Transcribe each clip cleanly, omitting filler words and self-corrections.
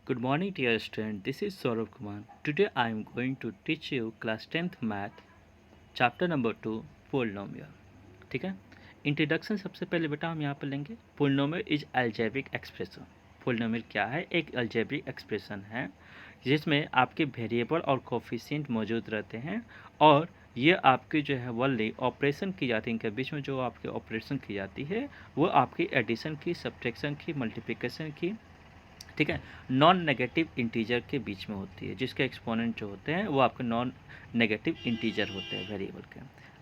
Good morning, dear student. This is Saurabh Kumar. Today I am going to teach you class 10th math chapter number 2 polynomial. ठीक है, introduction सबसे पहले बेटा हम यहाँ पर लेंगे. Polynomial is algebraic expression. Polynomial क्या है? एक अलजेब्रिक एक्सप्रेशन है जिसमें आपके वेरिएबल और कोफिशिएंट मौजूद रहते हैं और ये आपकी जो है वनली ऑपरेशन की जाती है. इनके बीच में जो आपकी ऑपरेशन की जाती है वो आपकी एडिशन की, सब्ट्रैक्शन की, मल्टीप्लिकेशन की, ठीक है, नॉन नेगेटिव इंटीजर के बीच में होती है, जिसके एक्सपोनेंट जो होते हैं वो आपके नॉन नेगेटिव इंटीजर होते हैं वेरिएबल के.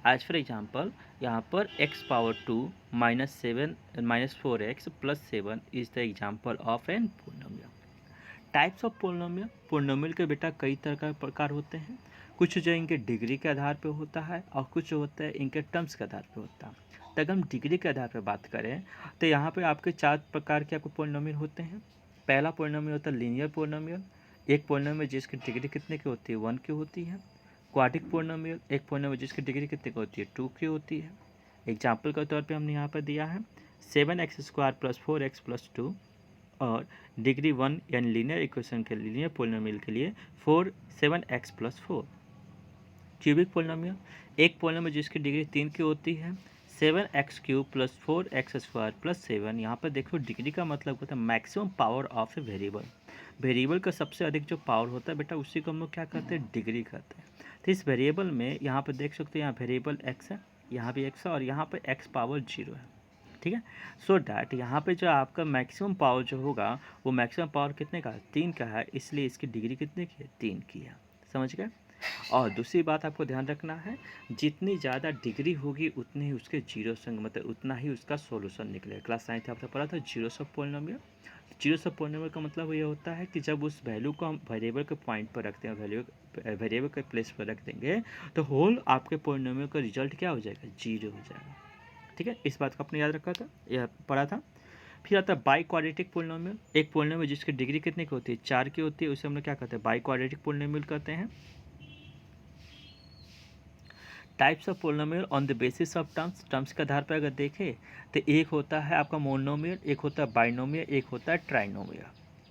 एज फॉर एग्जांपल यहाँ पर x power 2 -4x + 7 is the example of an polynomial. Types of polynomial. Polynomial के बेटा कई तरह का प्रकार होते हैं. कुछ जो इनके डिग्री के आधार पर होता है और कुछ जो होता है इनके टर्म्स के आधार पर होता है. तो अगर हम डिग्री के आधार पर बात करें तो यहाँ पे आपके 4 प्रकार के आपको पोलिनोमियल होते हैं. पहला पोलिनोमियल होता है लीनियर पोलिनोमियल. एक पोलिनोमियल जिसकी डिग्री कितने की होती है? 1 की होती है. क्वाड्रिक पोलिनोमियल, एक पोलिनोमियल जिसकी डिग्री कितने की होती है? 2 की होती है. एग्जाम्पल के तौर पे हमने यहाँ पर दिया है 7x² + 4x + 2 और डिग्री 1 यानी लीनियर इक्वेशन के लीनियर पोलिनोमियल के लिए 7x + 4. क्यूबिक पोलिनोमियल, एक पोलिनोमियल जिसकी डिग्री 3 की होती है 7x³ + 4x² + 7. यहाँ पर देखो डिग्री का मतलब होता है maximum power of a variable. Variable का सबसे अधिक जो पावर होता है बेटा उसी को हम लोग क्या कहते हैं? डिग्री कहते हैं. तो इस वेरिएबल में यहाँ पर देख सकते हैं यहाँ वेरिएबल x है, यहाँ भी x है और यहाँ पर x पावर 0 है. ठीक है, सो डैट यहाँ पे जो आपका मैक्सिमम पावर जो होगा वो मैक्सिमम पावर कितने का है? 3 का है, इसलिए इसकी डिग्री कितने की है? 3 की है. समझ गए? और दूसरी बात आपको ध्यान रखना है, जितनी ज़्यादा डिग्री होगी उतने ही उसके जीरो संग मतलब उतना ही उसका सॉल्यूशन निकलेगा. क्लास 9 आपने पढ़ा था zeros of polynomial. Zeros of polynomial का मतलब ये होता है कि जब उस वैल्यू को हम वेरिएबल के पॉइंट पर रखते हैं, वेरिएबल के प्लेस पर रख देंगे तो होल आपके पोलिनोमियल का रिजल्ट क्या हो जाएगा? जीरो हो जाएगा. ठीक है, इस बात को आपने याद रखा था, यह पढ़ा था. फिर आता है बाई क्वाड्रेटिक पोलिनोमियल. एक पोलिनोमियल जिसकी डिग्री कितने की होती है? 4 की होती है, उसे हम लोग क्या कहते हैं? बाई क्वाड्रेटिक पोलिनोमियल कहते हैं. Types of polynomial on the basis of terms. Terms के आधार पर अगर देखें तो एक होता है आपका मोनोमियल, एक होता है बाइनोमियल, एक होता है ट्राइनोमियल.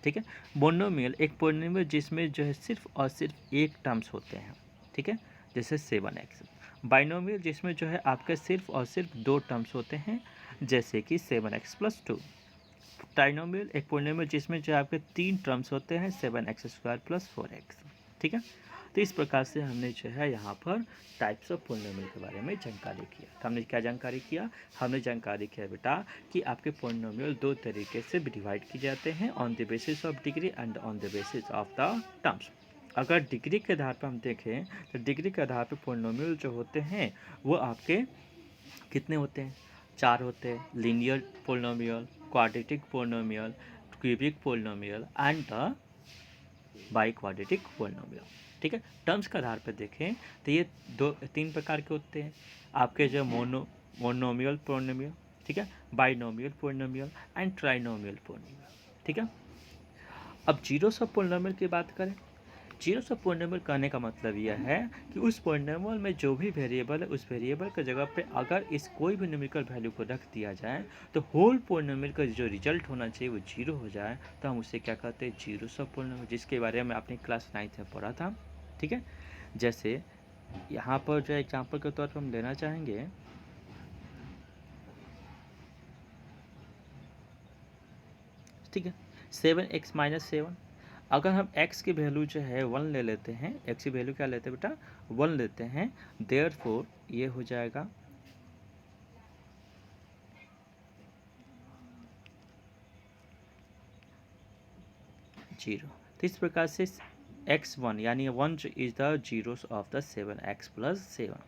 ठीक है, मोनोमियल एक पोलिनोमियल जिसमें जो है सिर्फ और सिर्फ एक टर्म्स होते हैं. ठीक है, जैसे 7x. बाइनोमियल जिसमें जो है आपके सिर्फ और सिर्फ 2 टर्म्स होते हैं, जैसे कि 7x + 2. ट्राइनोमियल एक पोलिनोमियल जिसमें जो आपके 3 टर्म्स होते हैं, 7x² + 4x. ठीक है, तो इस प्रकार से हमने जो है यहाँ पर टाइप्स ऑफ पोलिनोमियल के बारे में जानकारी किया. तो हमने क्या जानकारी किया? हमने जानकारी किया बेटा कि आपके पोलिनोमियल 2 तरीके से डिवाइड किए जाते हैं, on the basis of degree and on the basis of the terms. अगर डिग्री के आधार पर हम देखें तो डिग्री के आधार पर पोलिनोमियल जो होते हैं वो आपके कितने होते हैं? 4 होते हैं. Linear polynomial, quadratic polynomial, cubic polynomial and the by quadratic polynomial. ठीक है, टर्म्स के आधार पर देखें तो ये 3 प्रकार के होते हैं आपके जो मोनोमियल पोलिनोमियल, ठीक है, binomial polynomial and trinomial polynomial. ठीक है, अब जीरोस ऑफ पोलिनोमियल की बात करें. जीरोस ऑफ पोलिनोमियल कहने का मतलब यह है कि उस पोलिनोमियल में जो भी वेरिएबल है उस वेरिएबल के जगह पे अगर इस कोई भी न्यूमेरिकल वैल्यू को रख दिया जाए तो होल पोलिनोमियल का जो रिजल्ट होना चाहिए वो जीरो हो जाए, तो हम उसे क्या कहते हैं? जीरोस ऑफ पोलिनोमियल, जिसके बारे में आपने क्लास 9 में पढ़ा था. ठीक है, जैसे यहाँ पर जो एग्जाम्पल के तौर पर हम लेना चाहेंगे, ठीक है, 7x - 7. अगर हम x की वैल्यू जो है 1 ले लेते हैं, x की वैल्यू क्या लेते हैं बेटा? 1 लेते हैं, देयरफॉर ये हो जाएगा 0. तो इस प्रकार से x1 यानी 1 is the zeros of the 7x + 7.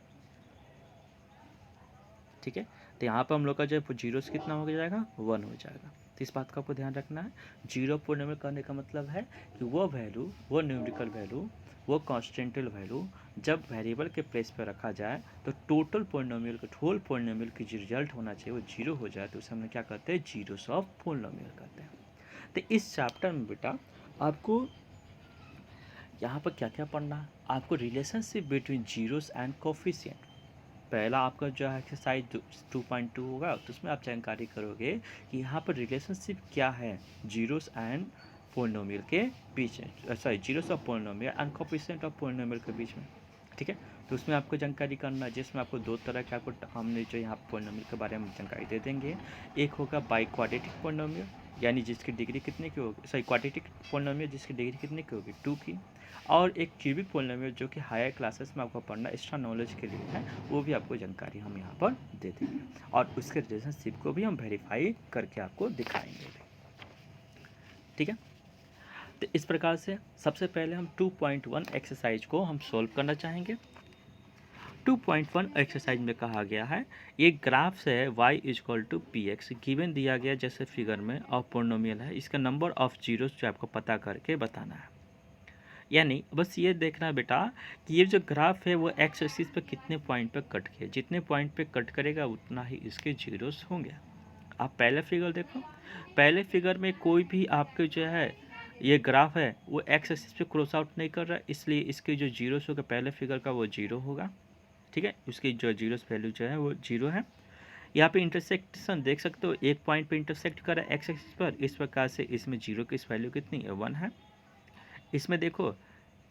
ठीक है, तो यहाँ पर हम लोग का जो जीरोस कितना हो जाएगा? 1 हो जाएगा. तो इस बात का आपको ध्यान रखना है. जीरो पोलिनोमियल करने का मतलब है कि वो वैल्यू, वो न्यूमेरिकल वैल्यू, वो कॉन्स्टेंटल वैल्यू जब वेरिएबल के प्लेस पर रखा जाए तो टोटल पोलिनोमियल का होल पोलिनोमियल की जो रिजल्ट होना चाहिए वो जीरो हो जाए, तो उसे हम क्या कहते हैं? जीरोस ऑफ पोलिनोमियल कहते हैं. तो इस चैप्टर में बेटा आपको यहाँ पर क्या क्या पढ़ना है? आपको relationship between zeros and coefficient. पहला आपका जो है एक्सरसाइज 2.2 होगा, तो उसमें आप जानकारी करोगे कि यहाँ पर रिलेशनशिप क्या है जीरोस एंड पोलिनोमियल के बीच में, sorry zeros of polynomial and coefficient of polynomial के बीच में, ठीक है। तो उसमें आपको जानकारी करना है, जिसमें आपको दो तरह के आपको हमने जो यहाँ पोलिनोमियल के बारे में जानकारी दे देंगे। एक होगा बाई क्वाड्रेटिक पोलिनोमियल, यानी जिसकी डिग्री कितने की होगी, सॉरी क्वाड्रेटिक पोलिनोमियल जिसकी डिग्री कितने की होगी 2 की, और एक क्यूबिक पोलिनोमियल जो कि हायर क्लासेस में आपको पढ़ना एक्स्ट्रा नॉलेज के लिए है, वो भी आपको जानकारी हम यहाँ पर दे देंगे और उसके रिलेशनशिप को भी हम वेरीफाई करके आपको दिखाएंगे, ठीक है। तो इस प्रकार से सबसे पहले हम 2.1 एक्सरसाइज को हम सोल्व करना चाहेंगे। 2.1 एक्सरसाइज में कहा गया है, ये ग्राफ से y is equal to P X given दिया गया जैसे फिगर में और पोलिनोमियल है, इसका नंबर ऑफ जीरोस जो आपको पता करके बताना है। यानी बस ये देखना है बेटा कि ये जो ग्राफ है वो एक्स एक्सिस पे कितने पॉइंट पे कट किया, जितने पॉइंट पे कट करेगा उतना ही इसके जीरोस होंगे। आप पहले फिगर देखो, पहले फिगर में कोई भी आपके जो है ये ग्राफ है वो एक्स एक्सिस पे क्रॉस आउट नहीं कर रहा है, इसलिए इसके जो जीरोस होगा पहले फिगर का वो जीरो होगा, ठीक है। उसकी जो जीरोस वैल्यू जो है वो जीरो है। यहाँ पे इंटरसेक्शन देख सकते हो, एक पॉइंट पे इंटरसेक्ट कर रहा है एक्स एक्सिस पर, इस प्रकार से इसमें जीरो की इस वैल्यू कितनी है 1 है। इसमें देखो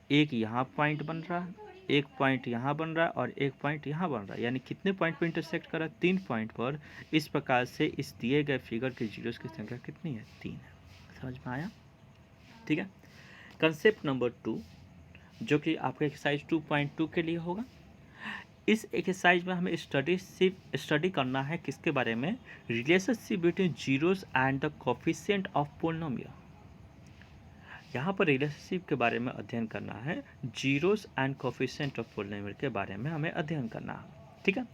एक यहाँ पॉइंट बन रहा है, एक पॉइंट यहाँ बन रहा है और एक पॉइंट यहाँ बन रहा है, यानी कितने पॉइंट पर इंटरसेक्ट कर रहा है 3 पॉइंट पर। इस प्रकार से इस दिए गए फिगर के जीरोस की संख्या कितनी है 3 है। समझ में आया, ठीक है। कंसेप्ट नंबर 2 जो कि आपका एक्सरसाइज 2.2 के लिए होगा। इस एक्सरसाइज में हमें स्टडी करना है किसके बारे में, relationship between zeros and the coefficient of polynomial. यहाँ पर रिलेशनशिप के बारे में अध्ययन करना है, zeros and coefficient of polynomial के बारे में हमें अध्ययन करना है, ठीक है।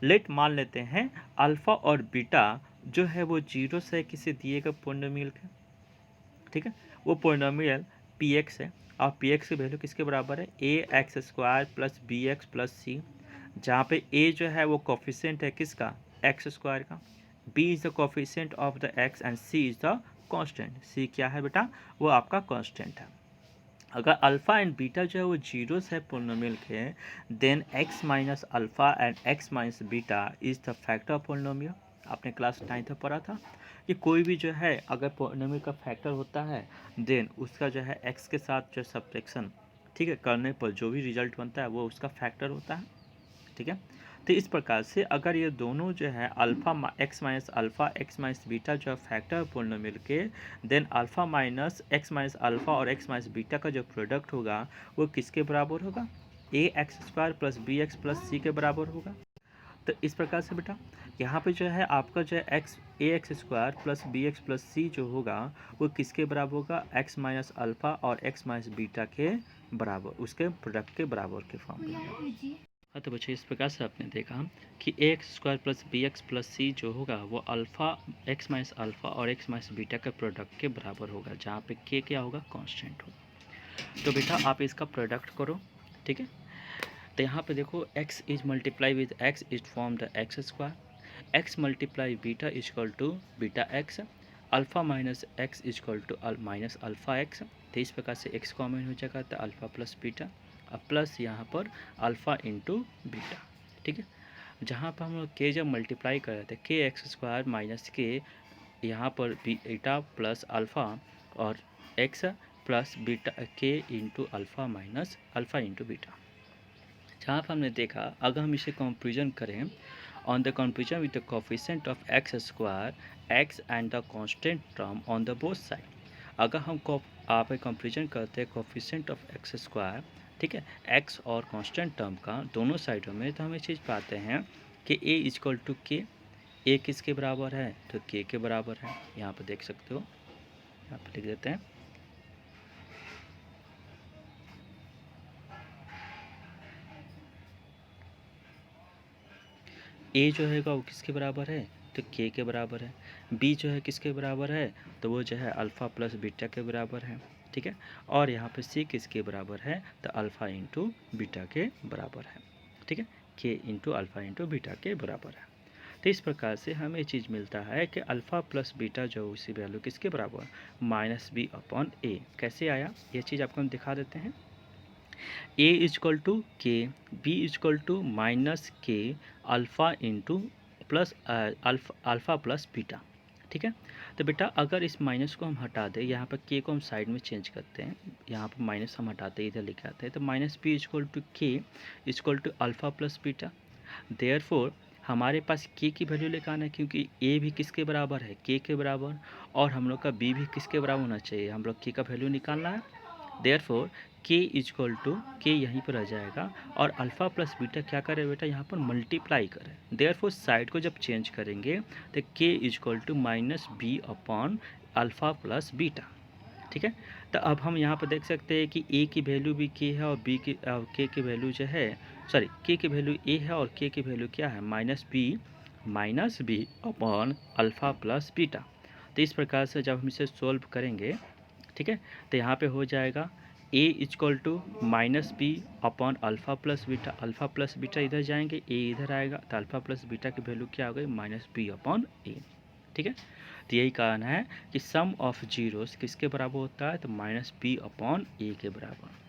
लेट मान लेते हैं अल्फा और बीटा जो है वो जीरोस है किसी दिए गए पोलिनोमियल के, ठीक है। वो पोलिनोमियल पी एक्स है और पी एक्स की वैल्यू किसके बराबर है, A x square plus B x plus C, जहाँ पे ए जो है वो कोफिशिएंट है किसका, एक्स स्क्वायर का, B is the coefficient of the X and C is the constant. C क्या है बेटा, वो आपका कांस्टेंट है। अगर अल्फ़ा एंड बीटा जो है वो जीरोस है पोलिनोमियल के, then X minus alpha and X minus beta is the factor of polynomial. आपने क्लास 9th में पढ़ा था कि कोई भी जो है अगर पोलिनोमियल का फैक्टर होता है देन उसका जो है एक्स के साथ जो सब्ट्रैक्शन, ठीक है, करने पर जो भी रिजल्ट बनता है वो उसका फैक्टर होता है, ठीक है। तो इस प्रकार से अगर ये दोनों जो है alpha x minus alpha x minus beta जो है फैक्टर पोलिनोमियल के, then alpha minus x minus alpha और एक्स माइनस बीटा का जो प्रोडक्ट होगा वो किसके बराबर होगा, a x square plus B x plus c के बराबर होगा। तो इस प्रकार से बेटा यहाँ पे जो है आपका जो है x a x square plus B x plus c जो होगा वो किसके बराबर होगा, एक्स माइनस अल्फ़ा और एक्स माइनस बीटा के बराबर, उसके प्रोडक्ट के बराबर के फॉर्म में। हाँ तो बच्चे इस प्रकार से आपने देखा कि a x square plus B x plus c जो होगा वो अल्फ़ा एक्स माइनस अल्फ़ा और एक्स माइनस बीटा के प्रोडक्ट के बराबर होगा, जहाँ पे के क्या होगा, कांस्टेंट होगा। तो बेटा आप इसका प्रोडक्ट करो, ठीक है। तो यहाँ पे देखो x is multiply with x is form the X square, x multiply beta is equal to beta X, alpha minus X is equal to minus alpha X. तो इस प्रकार से x कॉमन हो जाएगा तो अल्फ़ा प्लस बीटा, अब plus यहाँ पर अल्फ़ा इंटू बीटा, ठीक है। जहाँ पर हम लोग के जब मल्टीप्लाई कर रहे थे के एक्स स्क्वायर माइनस के, यहाँ पर बीटा प्लस अल्फ़ा और x प्लस बीटा के into alpha minus alpha into beta. जहाँ पर हमने देखा अगर हम इसे कंपेरिजन करें on the comparison with the coefficient of x square x and the constant term on the both side, अगर हम आप कंपेरिजन करते हैं कोफिशिएंट ऑफ एक्स स्क्वायर, ठीक है, एक्स और कांस्टेंट टर्म का दोनों साइडों में, तो हम ये चीज़ पाते हैं कि ए इजक्वल टू के, ए किसके बराबर है, तो के के बराबर है। यहाँ पर देख सकते हो, यहाँ पर लिख देते हैं ए जो है वो किसके बराबर है, तो के के बराबर है। बी जो है किसके बराबर है, तो वो जो है अल्फ़ा प्लस बीटा के बराबर है, ठीक है। और यहाँ पे सी किसके बराबर है, तो अल्फ़ा इंटू बीटा के बराबर है, ठीक है, के इंटू अल्फ़ा इंटू बीटा के बराबर है। तो इस प्रकार से हमें ये चीज़ मिलता है कि अल्फ़ा प्लस बीटा जो उसी वैल्यू किसके बराबर, माइनस बी अपॉन ए। कैसे आया ये चीज़ आपको हम दिखा देते हैं, ए इजक्वल टू के, बी इजक्वल टू माइनस के alpha into plus alpha plus beta, ठीक है। तो बेटा अगर इस माइनस को हम हटा दें, यहाँ पर के को हम साइड में चेंज करते हैं, यहाँ पर माइनस हम हटाते हैं, इधर लिखे आते हैं, तो minus B is equal to K is equal to alpha plus beta. Therefore हमारे पास के की वैल्यू लेकर आना है, क्योंकि ए भी किसके बराबर है, के के बराबर, और हम लोग का बी भी किसके बराबर होना चाहिए, हम लोग के का वैल्यू निकालना है। देयरफॉर के इजक्वल टू के यहीं पर आ जाएगा, और अल्फ़ा प्लस बीटा क्या करें बेटा, यहाँ पर मल्टीप्लाई करें। देयरफॉर साइड को जब चेंज करेंगे तो K is equal to minus B upon alpha plus beta. ठीक है। तो अब हम यहाँ पर देख सकते हैं कि ए की वैल्यू भी के है और बी की के की वैल्यू जो है, सॉरी के की वैल्यू ए है और के की वैल्यू क्या है, minus B upon alpha plus beta. तो इस प्रकार से जब हम इसे सोल्व करेंगे, ठीक है, तो यहाँ पे हो जाएगा a is equal to minus B upon alpha plus beta. Alpha plus beta इधर जाएंगे, ए इधर आएगा, तो अल्फ़ा प्लस बीटा की वैल्यू क्या हो गई, माइनस बी अपॉन ए। ठीक है। तो यही कारण है कि सम ऑफ जीरोस किसके बराबर होता है, तो माइनस बी अपॉन ए के बराबर।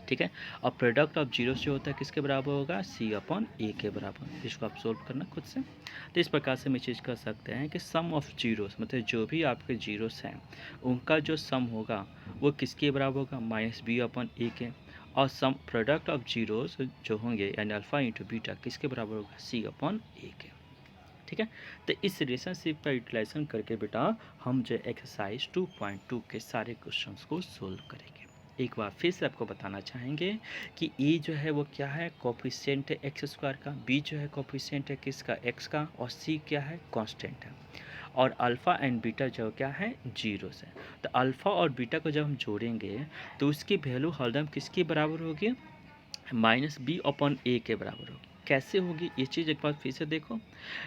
ठीक है। और प्रोडक्ट ऑफ जीरोस जो होता है किसके बराबर होगा, सी अपॉन ए के बराबर। इसको आप सोल्व करना खुद से। तो इस प्रकार से हम चीज़ कर सकते हैं कि सम ऑफ जीरोस मतलब जो भी आपके जीरोस हैं उनका जो सम होगा वो किसके बराबर होगा, माइनस बी अपॉन ए के। और सम प्रोडक्ट ऑफ जीरोस जो होंगे यानी अल्फ़ा इंटू बीटा किसके बराबर होगा, सी अपॉन ए के। ठीक है। तो इस रिलेशनशिप का यूटिलाइजेशन करके बेटा हम जो एक्सरसाइज 2.2 के सारे क्वेश्चंस को सोल्व करेंगे। एक बार फिर से आपको बताना चाहेंगे कि ए जो है वो क्या है, कोफिशिएंट है एक्स स्क्वायर का, बी जो है कोफिशिएंट है किसका, एक्स का, और सी क्या है, कांस्टेंट है, और अल्फ़ा एंड बीटा जो क्या है, जीरो से। तो अल्फ़ा और बीटा को जब हम जोड़ेंगे तो उसकी वैल्यू हरदम किसके बराबर होगी, माइनस बी अपॉन ए के बराबर होगी। कैसे होगी ये चीज़ एक बार फिर से देखो।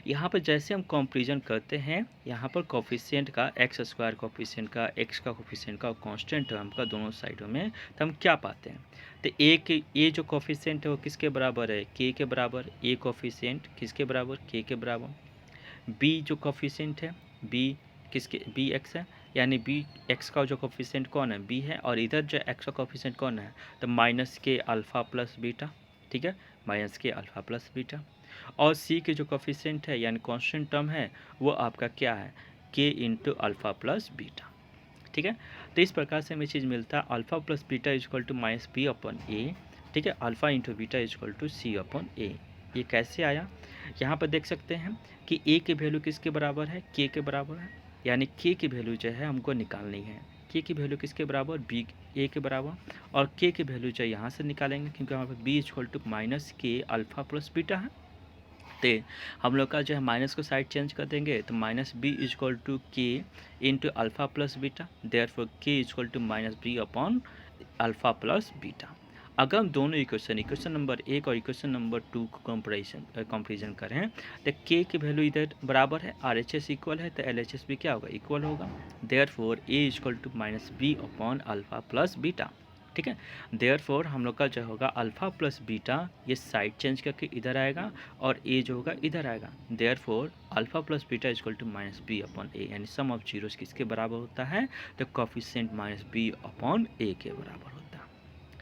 यहाँ पर जैसे हम कंपैरिजन करते हैं, यहाँ पर कोफिशिएंट का एक्स स्क्वायर, कोफिशिएंट का एक्स का, कोफिशिएंट का कांस्टेंट टर्म का दोनों साइडों में, तो हम क्या पाते हैं, तो ए जो कोफिशिएंट है वो किसके बराबर है, के के बराबर। ए कोफिशिएंट किसके बराबर, के के बराबर। बी जो कोफिशिएंट है, बी किसके, बी एक्स है, यानी बी एक्स का जो कोफिशिएंट कौन है, बी है, और इधर जो एक्स का कोफिशिएंट कौन है, तो माइनस के अल्फ़ा प्लस बीटा। ठीक है, माइनस के अल्फ़ा प्लस बीटा। और सी के जो कोफिशिएंट है यानी कांस्टेंट टर्म है वो आपका क्या है, के इंटू अल्फ़ा प्लस बीटा। ठीक है। तो इस प्रकार से हमें चीज़ मिलता है alpha plus beta is equal to minus B upon a. ठीक है, alpha into beta is equal to c upon a. ये कैसे आया, यहाँ पर देख सकते हैं कि ए की वैल्यू किसके बराबर है, के के बराबर है, यानी के की वैल्यू जो है हमको निकालनी है। के की वैल्यू किसके बराबर, बी ए के बराबर, और के की वैल्यू जो यहाँ से निकालेंगे क्योंकि हमारे पास बी इजक्वल टू माइनस के अल्फ़ा प्लस बीटा है। तो हम लोग का जो है माइनस को साइड चेंज कर देंगे, तो minus B is equal to k into alpha plus beta. Therefore k is equal to minus B upon alpha plus beta. अगर हम दोनों इक्वेशन नंबर 1 और इक्वेशन नंबर 2 को कंपेरिजन करें तो के की वैल्यू इधर बराबर है, आर एच एस इक्वल है, तो एल एच एस भी क्या होगा, इक्वल होगा। Therefore a is equal to minus B upon alpha plus beta. ठीक है। देयरफॉर हम लोग का जो होगा अल्फ़ा प्लस बीटा ये साइड चेंज करके इधर आएगा, और ए जो होगा इधर आएगा। Therefore alpha plus beta is equal to minus B upon a, यानी सम ऑफ जीरोस किसके बराबर होता है, तो coefficient minus B upon a के बराबर होता है।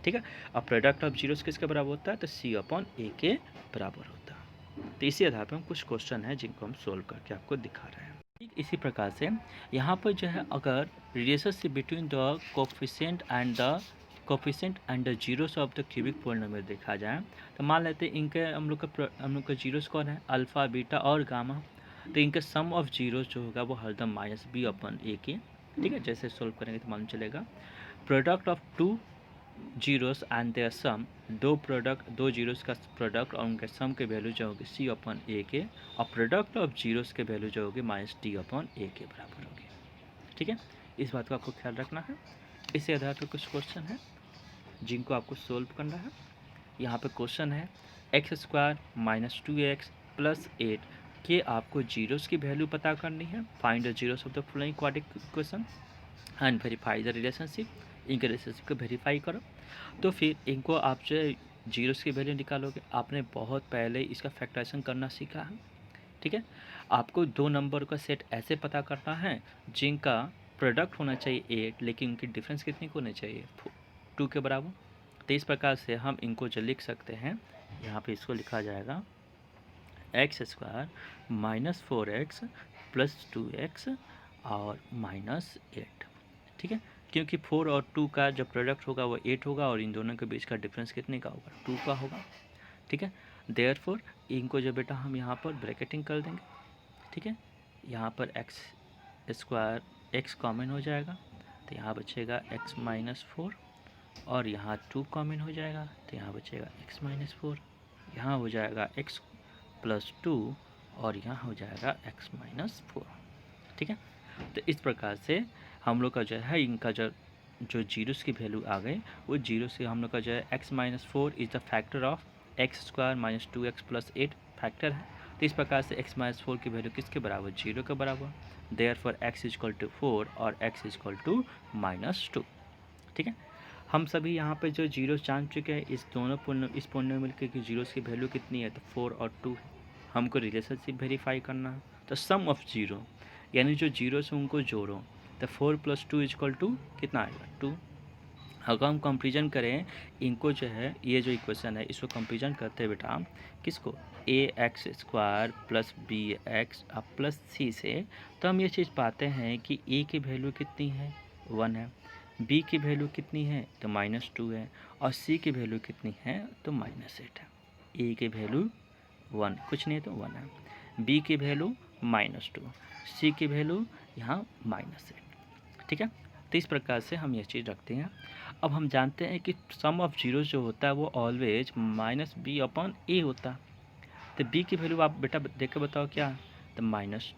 ठीक है। अब प्रोडक्ट ऑफ जीरोस किसके बराबर होता है, तो सी अपॉन ए के बराबर होता है। तो इसी आधार पर हम कुछ क्वेश्चन है जिनको हम सोल्व करके आपको दिखा रहे हैं। ठीक इसी प्रकार से यहाँ पर जो है अगर relationship between the coefficient and the zeros of the cubic polynomial देखा जाए, तो मान लेते हैं इनके हम लोग का जीरोस कौन है, अल्फ़ा बीटा और गामा। तो इनका सम ऑफ जीरोस जो होगा वो हरदम माइनस बी अपन ए के। ठीक है, जैसे सोल्व करेंगे तो मालूम चलेगा। Product of two zeros and their sum, दो जीरोस का प्रोडक्ट और उनके सम के वैल्यू जो होगी सी अपन ए के, और प्रोडक्ट ऑफ जीरोस के वैल्यू जो होगी माइनस डी अपन ए के बराबर होगी। ठीक है, इस बात का आपको ख्याल रखना है। इसी आधार पर कुछ क्वेश्चन है जिनको आपको सोल्व करना है। यहाँ पे क्वेश्चन है x square minus 2x plus 8 के आपको जीरोस की वैल्यू पता करनी है। Find the zeros of the following quadratic equation and verify the relationship. इनके रिलेशनशिप को वेरीफाई करो, तो फिर इनको आप जो जीरोस की वैल्यू निकालोगे। आपने बहुत पहले इसका फैक्टराइजेशन करना सीखा है। ठीक है, आपको दो नंबर का सेट ऐसे पता करना है जिनका प्रोडक्ट होना चाहिए 8, लेकिन उनकी डिफरेंस कितनी को होनी चाहिए, 2 के बराबर। तो इस प्रकार से हम इनको जो लिख सकते हैं, यहाँ पे इसको लिखा जाएगा x square minus 4x plus 2x और माइनस 8। ठीक है, क्योंकि 4 और 2 का जो प्रोडक्ट होगा वो 8 होगा और इन दोनों के बीच का डिफरेंस कितने का होगा, 2 का होगा। ठीक है, देयरफॉर इनको जो बेटा हम यहाँ पर ब्रैकेटिंग कर देंगे। ठीक है, यहाँ पर एक्स स्क्वायर एक्स कॉमन हो जाएगा तो यहाँ बचेगा x माइनस 4 और यहाँ 2 कॉमन हो जाएगा तो यहाँ बचेगा x माइनस 4। यहाँ हो जाएगा x प्लस 2 और यहाँ हो जाएगा x माइनस 4। ठीक है, तो इस प्रकार से हम लोग का जो है इनका जो जीरोस की वैल्यू आ गए वो जीरो से हम लोग का जो है x minus 4 is the factor of x square minus 2x plus 8 factor है। तो इस प्रकार से x माइनस 4 की वैल्यू किसके बराबर, 0 के बराबर। Therefore x is equal to 4 और x is equal to minus 2। ठीक है, हम सभी यहाँ पे जो जीरोस जान चुके हैं इस दोनों इस पॉलिनोमियल के जीरोस की वैल्यू कितनी है, तो 4 और 2 है। हमको रिलेशनशिप वेरीफाई करना है, तो सम ऑफ जीरो यानी जो जीरोस है उनको जोड़ो, तो 4 प्लस 2 इज इक्वल टू कितना आएगा, 2। अगर हम कंपेरिजन करें इनको जो है ये जो इक्वेशन है इसको कंपेरिजन करते हैं बेटा किसको, a x square plus B x plus c से, तो हम ये चीज़ पाते हैं कि ए की वैल्यू कितनी है, 1 है, बी की वैल्यू कितनी है तो माइनस 2 है और सी की वैल्यू कितनी है तो माइनस 8 है। ए की वैल्यू 1 कुछ नहीं है तो 1 है, बी की वैल्यू माइनस 2, सी की वैल्यू यहाँ माइनस 8। ठीक है, तो इस प्रकार से हम ये चीज़ रखते हैं। अब हम जानते हैं कि सम ऑफ जीरोस जो होता है वो ऑलवेज माइनस बी अपॉन ए होता है। तो बी की वैल्यू आप बेटा देख के बताओ क्या, तो माइनस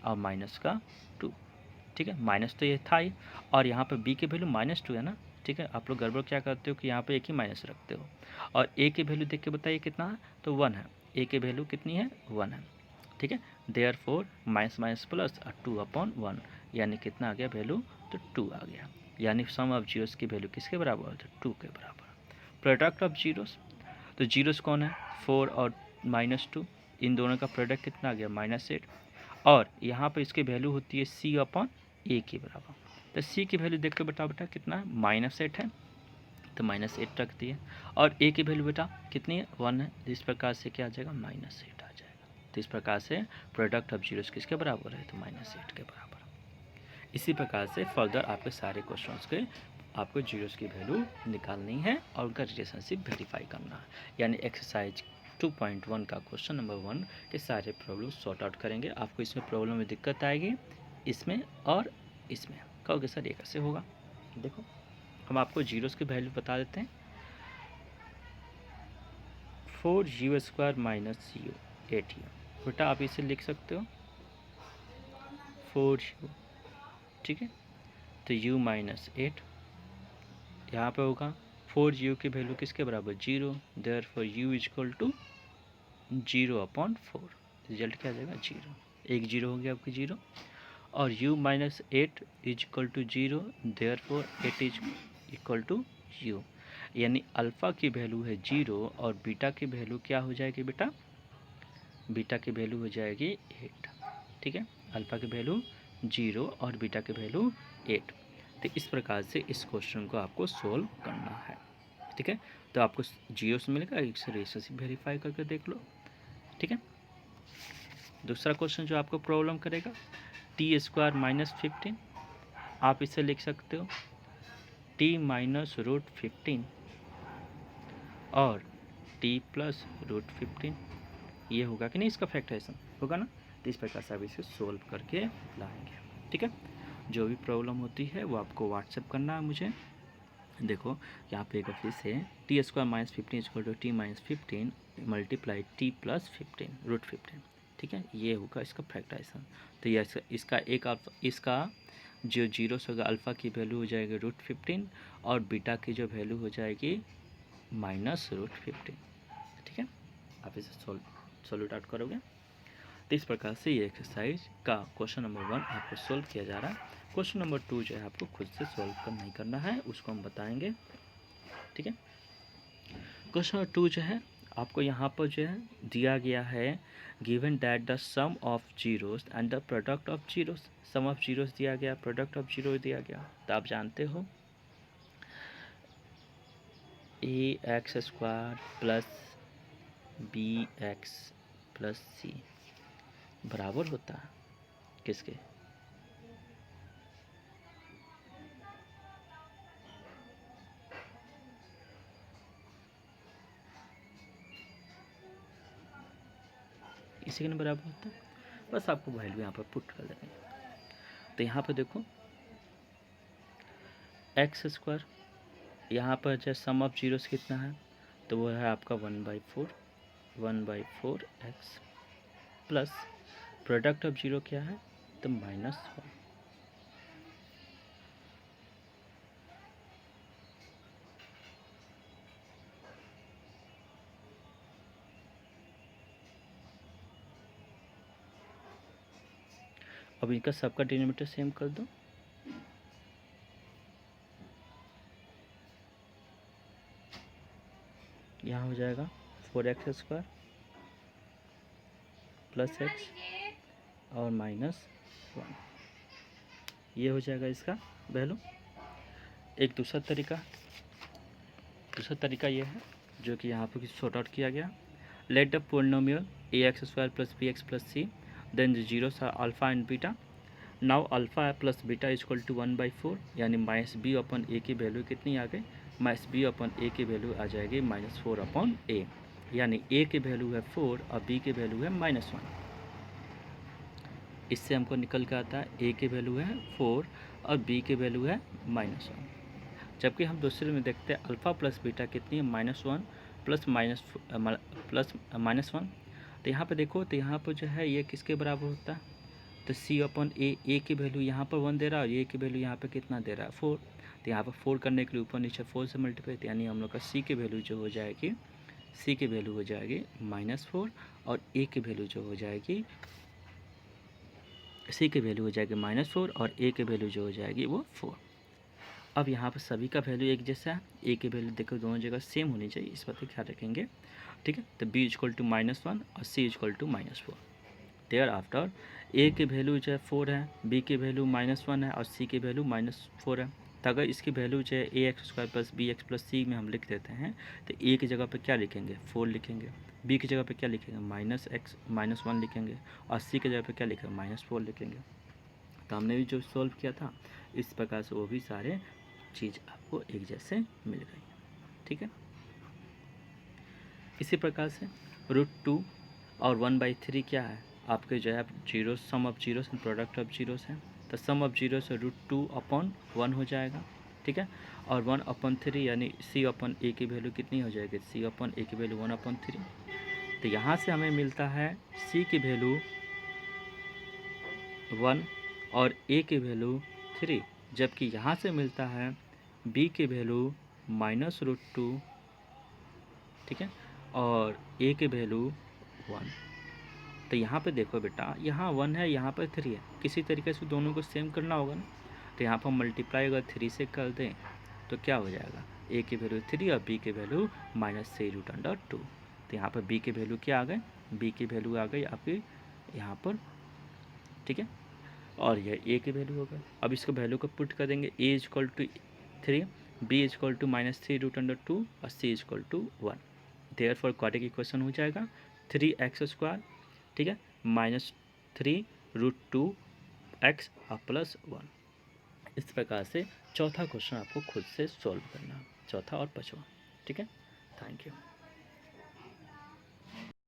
और माइनस का 2। ठीक है, माइनस तो ये था ही और यहाँ पर बी की वैल्यू माइनस 2 है ना। ठीक है, आप लोग गड़बड़ क्या करते हो कि यहाँ पे एक ही माइनस रखते हो और ए की वैल्यू देख के बताइए कितना है, तो 1 है, ए की वैल्यू कितनी है 1 है। ठीक है, देयरफॉर माइनस माइनस प्लस और 2 अपॉन 1 यानी कितना आ गया वैल्यू, तो 2 आ गया। यानी सम ऑफ जीरोस की वैल्यू किसके बराबर है, तो 2 के बराबर। प्रोडक्ट ऑफ जीरोस, तो जीरोस कौन है, 4 और माइनस 2, इन दोनों का प्रोडक्ट कितना आ गया माइनस 8 और यहाँ पर इसकी वैल्यू होती है सी अपॉन ए के बराबर। तो सी की वैल्यू देख के बताओ बेटा कितना है, माइनस 8 है तो माइनस 8 रख दिए और ए की वैल्यू बेटा कितनी है 1 है, इस प्रकार से क्या आ जाएगा माइनस 8 आ जाएगा। तो इस प्रकार से प्रोडक्ट ऑफ जीरोस किसके बराबर है, तो माइनस 8 के बराबर। इसी प्रकार से फर्दर आपके सारे क्वेश्चंस के आपको जीरोस की वैल्यू निकालनी है और उनका रिलेशनशिप वेरीफाई करना है। यानी एक्सरसाइज 2.1 का क्वेश्चन नंबर 1 के सारे प्रॉब्लम सॉर्ट आउट करेंगे। आपको इसमें प्रॉब्लम में दिक्कत आएगी, इसमें और इसमें कहोगे सर ये कैसे होगा। देखो हम आपको जीरोस की वैल्यू बता देते हैं, 4u square minus u 8u, बेटा आप इसे लिख सकते हो 4u। ठीक है, तो u माइनस 8 यहाँ पे होगा 4u की वैल्यू किसके बराबर 0, therefore u is equal to 0 upon 4, result क्या आ जाएगा 0, एक 0 हो गया आपकी 0 और u minus 8 is equal to 0, therefore 8 is equal to u, यानी अल्फ़ा की वैल्यू है 0 और बीटा की वैल्यू क्या हो जाएगी बेटा, बीटा की वैल्यू हो जाएगी 8। ठीक है, अल्फ़ा की वैल्यू 0 और बीटा की वैल्यू 8। तो इस प्रकार से इस क्वेश्चन को आपको सोल्व करना है। ठीक है, तो आपको जीरो से मिलेगा, एक से रिलेशनशिप वेरीफाई करके देख लो। ठीक है, दूसरा क्वेश्चन जो आपको प्रॉब्लम करेगा टी स्क्वायर माइनस 15, आप इसे लिख सकते हो टी माइनस रूट 15 और टी प्लस रूट 15, ये होगा कि नहीं, इसका फैक्टराइजेशन होगा ना। तो इस प्रकार से आप इसे सोल्व करके लाएंगे। ठीक है, जो भी प्रॉब्लम होती है वो आपको व्हाट्सएप करना है मुझे। देखो यहाँ पे एक ऑफिस है T square minus 15 equal to T minus 15 multiply T plus 15 root 15। ठीक है, ये होगा इसका फैक्टराइजेशन। तो ये इसका जो जीरो होगा अल्फ़ा की वैल्यू हो जाएगी रूट 15 और बीटा की जो वैल्यू हो जाएगी माइनस रूट 15। ठीक है, आप इसे सॉल्व आउट करोगे। तो इस प्रकार से ये एक्सरसाइज का क्वेश्चन नंबर 1 आपको सोल्व किया जा रहा है। क्वेश्चन नंबर 2 जो है आपको खुद से सोल्व नहीं करना है, उसको हम बताएंगे। ठीक है, क्वेश्चन नंबर 2 जो है आपको यहाँ पर जो है दिया गया है given that the sum of zeros and the product of zeros, sum of zeros दिया गया, प्रोडक्ट ऑफ जीरो दिया गया। तो आप जानते हो a x square plus B x plus c बराबर होता है किसके? इसी के ना बराबर होता है। बस आपको वैल्यू यहाँ पर पुट कर देनी है। तो यहाँ पर देखो एक्स स्क्वायर, यहाँ पर जो सम ऑफ जीरोस कितना है, तो वो है आपका 1/4 x plus product of zero क्या है, तो -1। अब इनका सबका डिनोमिनेटर सेम कर दो, यहाँ हो जाएगा 4x² प्लस एक्स और -1, ये हो जाएगा इसका वैल्यू। एक दूसरा तरीका ये है जो कि यहाँ पर सॉर्ट आउट किया गया। Let the polynomial ax² plus bx plus c then the zeros are alpha and beta. Now alpha plus beta is equal to 1/4, यानी -b/a की वैल्यू कितनी आ गई, -b/a की वैल्यू आ जाएगी -4/a, यानी a की वैल्यू है 4 और b की वैल्यू है -1। इससे हमको निकल के आता है a की वैल्यू है 4 और b की वैल्यू है -1। जबकि हम दूसरे में देखते हैं अल्फ़ा प्लस बीटा कितनी है, -1 प्लस -1। तो यहाँ पे देखो, तो यहाँ पर जो है ये किसके बराबर होता है, तो c/a की वैल्यू यहाँ पर 1 दे रहा है और a की वैल्यू यहाँ पे कितना दे रहा है 4। तो यहाँ पर 4 करने के लिए ऊपर नीचे 4 से मल्टीप्लाई, तो यानी हम लोग का c की वैल्यू जो हो जाएगी, c की वैल्यू हो जाएगी -4 और a की वैल्यू जो हो जाएगी, c की वैल्यू हो जाएगी -4 और a की वैल्यू जो हो जाएगी वो 4। अब यहाँ पर सभी का वैल्यू एक जैसा है, a की वैल्यू देखो दोनों जगह सेम होनी चाहिए, इस बात का ख्याल रखेंगे, ठीक है। तो b = -1 और c = -4। देयर आफ्टर a की वैल्यू जो है 4 है, b की वैल्यू -1 है और c की वैल्यू -4 है। तो अगर इसकी वैल्यू जो है ax² plus bx plus c में हम लिख देते हैं, तो a की जगह पे क्या लिखेंगे 4 लिखेंगे, b की जगह पे क्या लिखेंगे -1 लिखेंगे और c की जगह पे क्या लिखेंगे -4 लिखेंगे। तो हमने भी जो सॉल्व किया था इस प्रकार से वो भी सारे चीज़ आपको एक जैसे मिल गई, ठीक है। इसी प्रकार से √2 और 1/3 क्या है आपके जो है zero, sum of zeros and product of zeros है। तो सम ऑफ जीरो से √2/1 हो जाएगा, ठीक है। और 1/3 यानी c/a की वैल्यू कितनी हो जाएगी, c/a की वैल्यू 1/3। तो यहाँ से हमें मिलता है c की वैल्यू 1 और a की वैल्यू 3, जबकि यहाँ से मिलता है b की वैल्यू -√2, ठीक है, और a की वैल्यू 1। तो यहाँ पे देखो बेटा, यहाँ 1 है, यहाँ पर 3 है, किसी तरीके से दोनों को सेम करना होगा ना। तो यहाँ पर मल्टीप्लाई अगर 3 से कर दें तो क्या हो जाएगा, a की वैल्यू 3 और b की वैल्यू -3√2। तो यहाँ पर b की वैल्यू क्या आ गई, b की वैल्यू आ गई आपकी यहाँ पर, ठीक है, और यह a की वैल्यू होगा। अब इसको वैल्यू को पुट कर देंगे, a = 3, b = -3√2 और c = 1। देयरफॉर क्वाड्रेटिक इक्वेशन हो जाएगा 3x², ठीक है, -3√2x और +1। इस प्रकार से चौथा क्वेश्चन आपको खुद से सॉल्व करना, चौथा और पांचवा, ठीक है। Thank you.